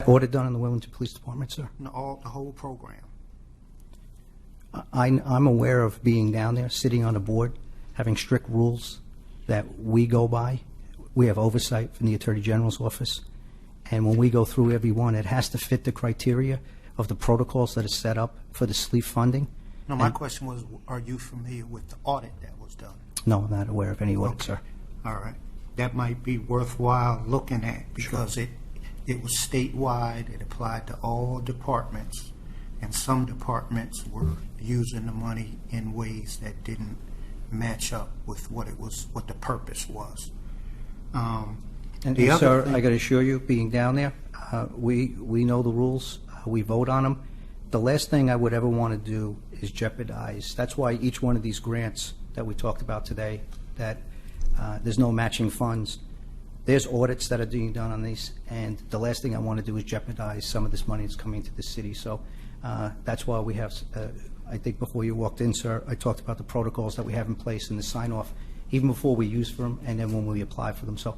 audit done in the Wilmington Police Department, sir? No, the whole program. I'm aware of being down there, sitting on a board, having strict rules that we go by. We have oversight from the Attorney General's office, and when we go through every one, it has to fit the criteria of the protocols that are set up for the SLEEF funding. No, my question was, are you familiar with the audit that was done? No, I'm not aware of any audit, sir. All right. That might be worthwhile looking at because it was statewide. It applied to all departments, and some departments were using the money in ways that didn't match up with what the purpose was. And sir, I got to assure you, being down there, we know the rules. We vote on them. The last thing I would ever want to do is jeopardize. That's why each one of these grants that we talked about today, that there's no matching funds. There's audits that are being done on these, and the last thing I want to do is jeopardize some of this money that's coming to the city. So that's why we have, I think before you walked in, sir, I talked about the protocols that we have in place and the sign-off, even before we use for them and then when we apply for them. So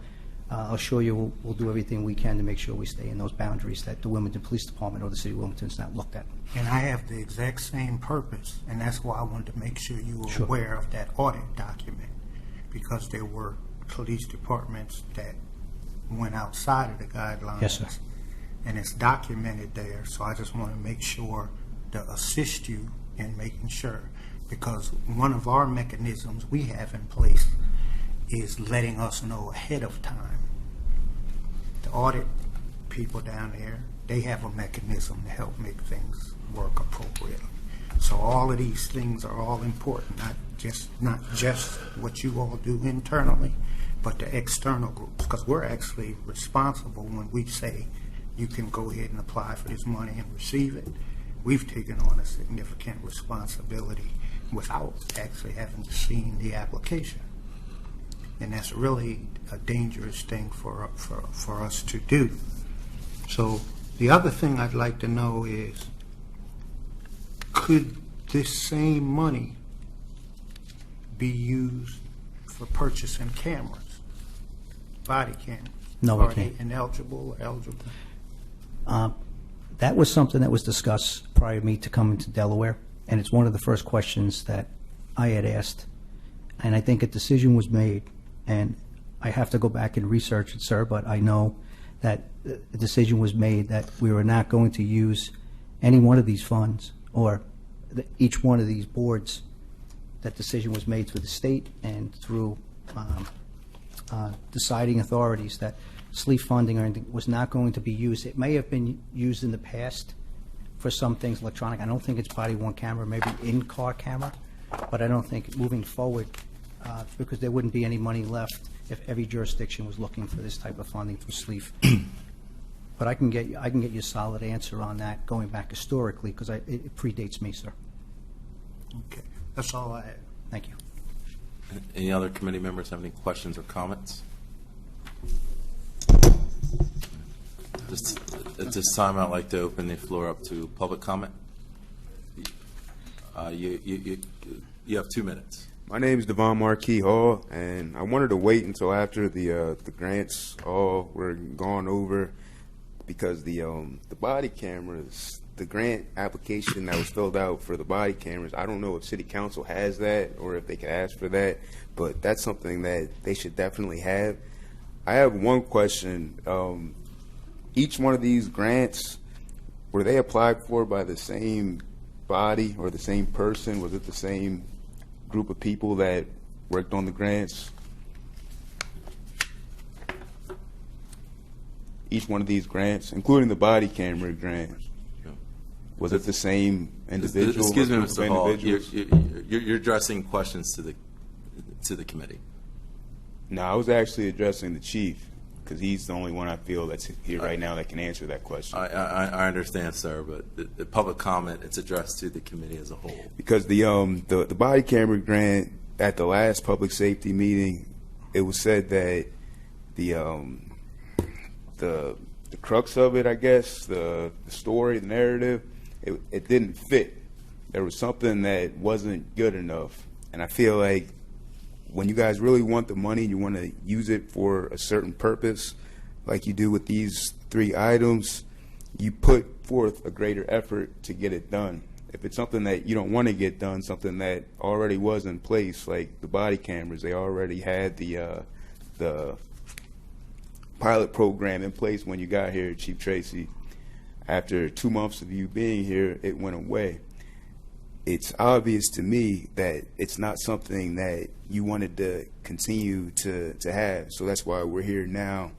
I'll assure you we'll do everything we can to make sure we stay in those boundaries that the Wilmington Police Department or the City of Wilmington is not looked at. And I have the exact same purpose, and that's why I wanted to make sure you were aware of that audit document, because there were police departments that went outside of the guidelines. Yes, sir. And it's documented there, so I just want to make sure to assist you in making sure, because one of our mechanisms we have in place is letting us know ahead of time. The audit people down there, they have a mechanism to help make things work appropriately. So all of these things are all important, not just what you all do internally, but the external groups, because we're actually responsible when we say you can go ahead and apply for this money and receive it. We've taken on a significant responsibility without actually having seen the application. And that's really a dangerous thing for us to do. So the other thing I'd like to know is, could this same money be used for purchasing cameras, body cameras? No, Are it can't. they ineligible or eligible? That was something that was discussed prior to me to come into Delaware, and it's one of the first questions that I had asked. And I think a decision was made, and I have to go back and research it, sir, but I know that a decision was made that we were not going to use any one of these funds or each one of these boards. That decision was made through the state and through deciding authorities that SLEEF funding or anything was not going to be used. It may have been used in the past for some things electronic. I don't think it's body-worn camera, maybe in-car camera, but I don't think moving forward, because there wouldn't be any money left if every jurisdiction was looking for this type of funding through SLEEF. But I can get you a solid answer on that going back historically, because it predates me, sir. Okay, that's all I have. Thank you. Any other committee members have any questions or comments? At this time, I'd like to open the floor up to public comment. You have 2 minutes. My name is Devon Marquis Hall, and I wanted to wait until after the grants all were gone over, because the body cameras, the grant application that was filled out for the body cameras, I don't know if City Council has that or if they could ask for that, but that's something that they should definitely have. I have one question. Each one of these grants, were they applied for by the same body or the same person? Was it the same group of people that worked on the grants? Each one of these grants, including the body camera grants, was it the same individual? Excuse me, Mr. Hall. You're addressing questions to the committee. No, I was actually addressing the chief, because he's the only one I feel that's here right now that can answer that question. I understand, sir, but the public comment, it's addressed to the committee as a whole. Because the body camera grant at the last public safety meeting, it was said that the crux of it, I guess, the story, the narrative, it didn't fit. There was something that wasn't good enough, and I feel like when you guys really want the money, you want to use it for a certain purpose, like you do with these 3 items, you put forth a greater effort to get it done. If it's something that you don't want to get done, something that already was in place, like the body cameras, they already had the pilot program in place when you got here, Chief Tracy. After 2 months of you being here, it went away. It's obvious to me that it's not something that you wanted to continue to have. So that's why we're here now,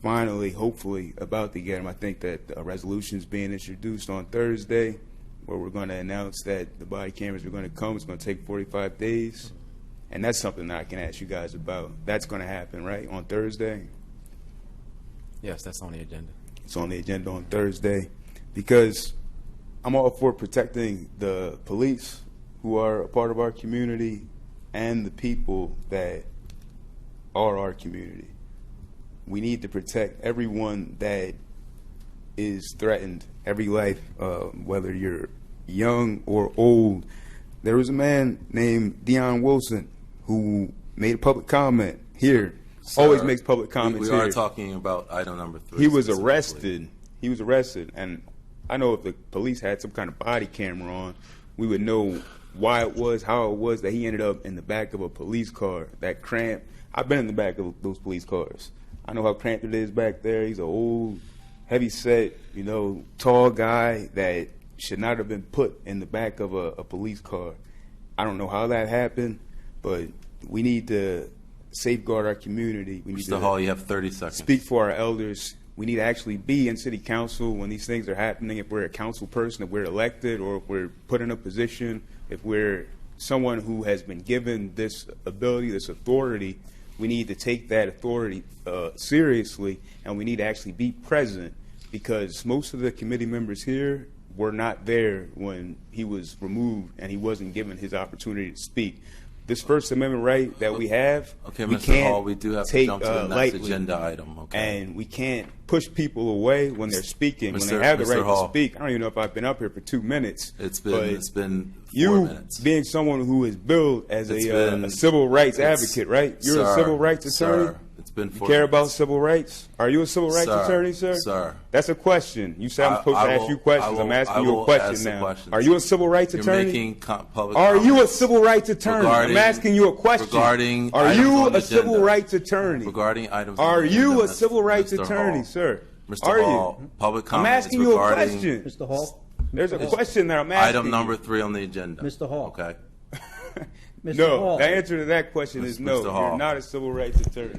finally, hopefully, about to get them. I think that a resolution is being introduced on Thursday, where we're going to announce that the body cameras are going to come. It's going to take 45 days. And that's something that I can ask you guys about. That's going to happen, right, on Thursday? Yes, that's on the agenda. It's on the agenda on Thursday, because I'm all for protecting the police who are a part of our community and the people that are our community. We need to protect everyone that is threatened, every life, whether you're young or old. There was a man named Dion Wilson who made a public comment here. Sir, always makes public comments we are here. talking about item number 3. He was specifically. arrested. He was arrested, and I know if the police had some kind of body camera on, we would know why it was, how it was that he ended up in the back of a police car. That cramped. I've been in the back of those police cars. I know how cramped it is back there. He's an old, heavy-set, tall guy that should not have been put in the back of a police car. I don't know how that happened, but we need to safeguard our community. We need Mr. to Hall, you have 30 seconds. speak for our elders. We need to actually be in city council when these things are happening. If we're a council person, if we're elected, or if we're put in a position, if we're someone who has been given this ability, this authority, we need to take that authority seriously, and we need to actually be present, because most of the committee members here were not there when he was removed and he wasn't given his opportunity to speak. This First Amendment right that we have, Okay, we Mr. can't Hall, we do have to take jump to the next lightly. agenda item, okay? And we can't push people away when they're speaking, when they Mr. have the Mr. right Hall. to speak. I don't even know if I've been up here for 2 minutes. It's but been 4 you minutes. being someone who is billed as It's a been- civil rights it's- advocate, right? You're sir, a civil rights attorney. Sir, it's been You 4 care minutes. about civil rights? Are you a civil rights Sir, attorney, sir? sir. That's a question. You said I'm supposed I to ask will- you questions. I I'm will- asking I you a will question ask the now. questions. Are you a civil rights You're attorney? making public Are you a comments civil rights attorney? regarding- I'm asking you a question. regarding Are items you on the a civil agenda. rights attorney? regarding items on Are the you agenda, a civil rights Mr. attorney, Hall. sir? Mr. Are Hall, you? public I'm comment asking is you a regarding question. Mr. Hall? There's a question that I'm asking. item number you. 3 on the agenda. Mr. Hall. Okay. Mr. No, Hall. the answer to that question is no. Mr. Hall. You're not a civil rights attorney.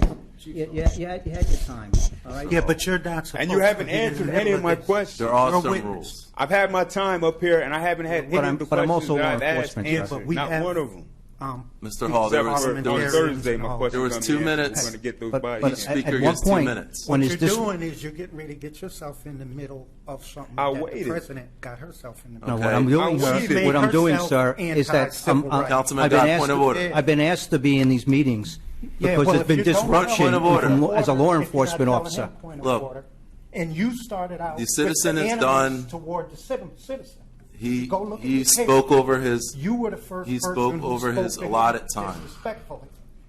You had your time, all right? Yeah, but you're not supposed And you haven't to get in answered the any middle of my this. questions. There are You're a some witness. rules. I've had my time up here, and I haven't had any of the But I'm questions also that law I've asked enforcement, Yeah, answered. but we Not have, one of them. Mr. Hall, there was, Except for there on was, Thursday, my question there was was 2 gonna be minutes. Trying to get those But bodies. Speaker at one gets 2 point, minutes. when What is you're this? doing is you're getting ready to get yourself in the middle of something I that waited. the president got herself in the No, middle. what Okay. I'm doing, She's sir, made what I'm doing, herself sir, is that anti-civil rights. Councilman I've been Dodd, asked point of to- order. I've been asked to be in these meetings Yeah, because well, there's if been you don't know disruption Point of order. from- as a law if you're not enforcement telling officer. him point of Look. order, and you started out The with citizen the is animus done. toward the citizen. He Go look at he the spoke case. over his. You were the first He person spoke who over spoke his to him allotted time. disrespectfully.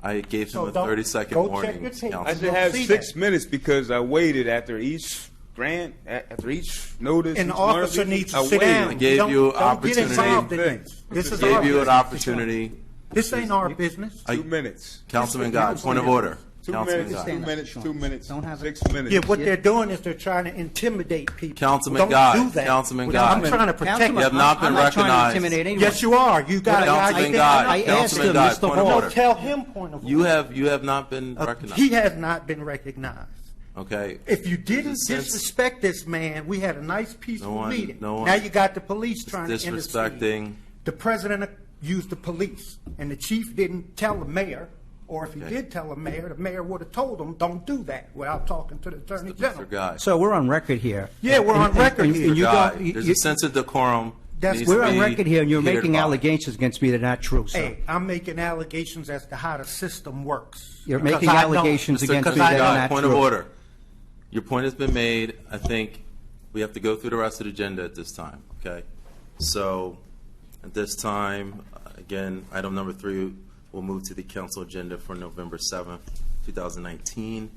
I gave him So a don't- 30-second go check warning, your tape. I Councilman. should You'll have see 6 that. minutes because I waited after each grant, after each notice. And the each one of officer these, needs to I sit waited. down. I gave Don't- you don't opportunity. Get involved in Same thing. this. This is Gave our you an business. opportunity. This ain't our business. 2 minutes. Councilman Gott, point of order. 2 Councilman minutes, Gott. 2 minutes, 2 minutes, Don't have 6 it. minutes. Yeah, what they're doing is they're trying to intimidate people. Councilman Don't Gott, do that. Councilman Well, I'm Gott. trying to protect Councilman, You have not been I'm not trying to recognized. intimidate anyone. Yes, you are. You got Councilman to. Gott, I asked Councilman him, Gott, Mr. point of Hall. order. Tell him point of order. You have not been recognized. He has not been recognized. Okay. If you didn't Since- disrespect this man, we had a nice peaceful No one- meeting. no one- Now you got the police trying to intercede. Disrespecting. The president used the police, and the chief didn't tell the mayor. Or if he Okay. did tell the mayor would have told him, "Don't do that," without talking to the attorney Mr. general. Guy. So we're on record here. Yeah, we're on record And here. you Guy, don't- you- there's you- a sense of decorum. That's- needs We're to on be record here, and you're adhered making by. allegations against me that are not true, sir. Hey, I'm making allegations as to how the system works. You're Because making I don't. allegations Mr. against me Because I that don't. are not Point of true. order. Your point has been made. I think we have to go through the rest of the agenda at this time, okay? So at this time, again, item number 3 will move to the council agenda for November 7th, 2019.